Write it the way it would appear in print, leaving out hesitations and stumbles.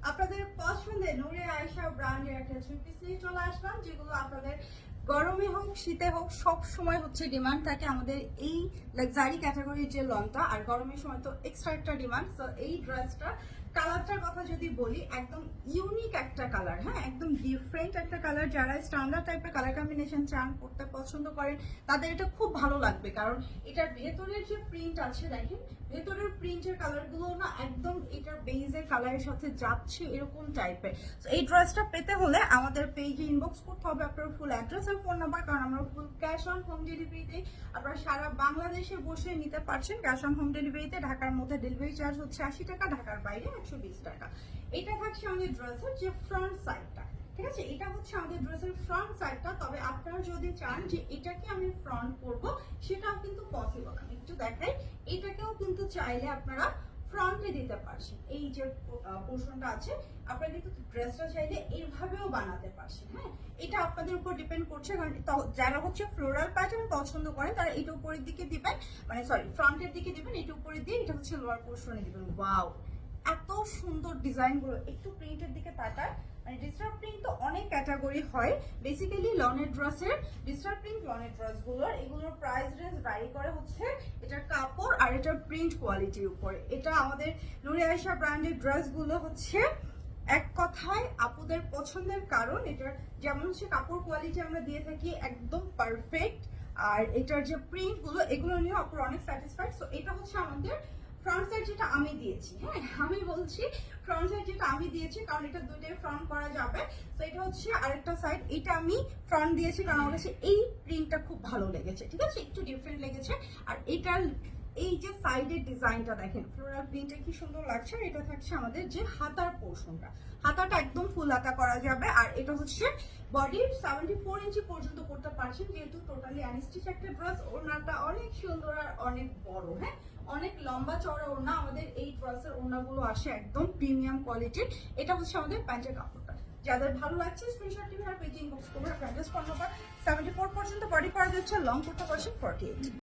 আপনাদের পছন্দের নূরে আয়েশা ব্র্যান্ডের একটা থ্রি পিস নিয়ে চলে আসলাম, যেগুলো আপনাদের গরমে হোক শীতে হোক সব সময় হচ্ছে ডিমান্ড থাকে আমাদের এই লাক্সারি ক্যাটাগরির যে লংটা, আর গরমের সময় তো এক্সট্রা একটা ডিমান্ড। তো এই ড্রেসটা কালারটার কথা যদি বলি, একদম ইউনিক একটা কালার, হ্যাঁ একদম ডিফারেন্ট একটা কালার। যারা স্ট্যান্ডার্ড টাইপের কালার কম্বিনেশন চান, পড়তে পছন্দ করেন, তাদের এটা খুব ভালো লাগবে। কারণ এটার ভেতরের যে প্রিন্ট আছে দেখেন, ভেতরের প্রিন্টের কালারগুলো না একদম এটার বেজের কালারের সাথে যাচ্ছে এরকম টাইপের। তো এই ড্রেসটা পেতে হলে আমাদের পেজে ইনবক্স করতে হবে আপনার ফুল অ্যাড্রেস আর ফোন নাম্বার, কারণ আমরা ফুল ক্যাশ অন হোম ডেলিভারিতে আপনারা সারা বাংলাদেশে বসে নিতে পারছেন। ক্যাশ অন হোম ডেলিভারিতে ঢাকার মধ্যে ডেলিভারি চার্জ হচ্ছে 80 টাকা, ঢাকার বাইরে 120 টাকা। এটা থাকছে আমাদের ড্রেসের যে ফ্রন্ট সাইডটা, ঠিক আছে? এটা হচ্ছে আমাদের ড্রেসের ফ্রন্ট সাইডটা। তবে আপনারা যদি চান যে এটাকে আমি ফ্রন্ট করব, সেটাও কিন্তু পসিবল। আমি একটু দেখাই, এটাকেও কিন্তু চাইলে আপনারা ফ্রন্টে দিতে পারছেন। এই যে পোর্শনটা আছে, আপনারা কিন্তু ড্রেসটা চাইলে এইভাবেও বানাতে পারছেন। হ্যাঁ, এটা আপনাদের উপর ডিপেন্ড করছে। কারণ যারা হচ্ছে ফ্লোরাল প্যাটার্ন পছন্দ করেন, তারা এটা উপরের দিকে দিবেন, মানে সরি ফ্রন্টের দিকে দিবেন, এটা উপরে দিয়ে এটা হচ্ছে লোয়ার পোর্শনে দিবেন। ওয়াও, এত সুন্দর ডিজাইন গুলো। একটু প্রিন্টের দিকে তাকায়, মানে ডিজিটাল প্রিন্ট তো অনেক ক্যাটাগরি হয়। বেসিক্যালি লনের ড্রেসের ডিজিটাল প্রিন্ট, লনের ড্রেসগুলোর এগুলোর প্রাইস রেঞ্জ ভ্যারি করে হচ্ছে এটার কাপড় আর এটার প্রিন্ট কোয়ালিটির উপরে। এটা আমাদের নূরে আয়েশা ব্র্যান্ডের ড্রেসগুলো হচ্ছে এক কথায় আপুদের পছন্দের, কারণ এটার যেমন হচ্ছে কাপড় কোয়ালিটি আমরা দিয়ে থাকি একদম পারফেক্ট, আর এটার যে প্রিন্ট গুলো এগুলো নিয়ে আপুর অনেক স্যাটিসফাইড। সো এটা হচ্ছে আমাদের ফ্রন্ট সাইড যেটা আমি দিয়েছি। হ্যাঁ, আমি বলছি ফ্রন্ট সাইড যেটা আমি দিয়েছি, কারণ এটা দুইটাই ফ্রন্ট করা যাবে। তো এটা হচ্ছে আরেকটা সাইড, এটা আমি ফ্রন্ট দিয়েছি কারণ আমার কাছে এই প্রিন্টটা খুব ভালো লেগেছে, ঠিক আছে? একটু ডিফারেন্ট লেগেছে। আর এটার এই যে সাইডের ডিজাইনটা দেখেন, ফ্লোরাল প্রিন্টে কি সুন্দর লাগছে। আর এটা থাকছে আমাদের যে হাতার পোর্শনটা, হাতাটা একদম ফুল হাতা করা যাবে। আর এটা হচ্ছে বডির 74 ইঞ্চি পর্যন্ত করতে পারছেন, যেহেতু টোটালি আনস্টিচ একটা ড্রেস। ওড়নাটা অনেক সুন্দর আর অনেক বড়, হ্যাঁ অনেক লম্বা চওড়া ওড়না। আমাদের এই ড্রেসের ওড়নাগুলো আসে একদম প্রিমিয়াম কোয়ালিটির। এটা হচ্ছে আমাদের প্যান্টের কাপড়টা। যাদের ভালো লাগছে স্ক্রিনশট নিয়ে আর পেজে ইনবক্স করবেন। অ্যাড্রেস ফোন নাম্বার 74 পর্যন্ত বডি করা যাচ্ছে, লং করতে পারছেন 48।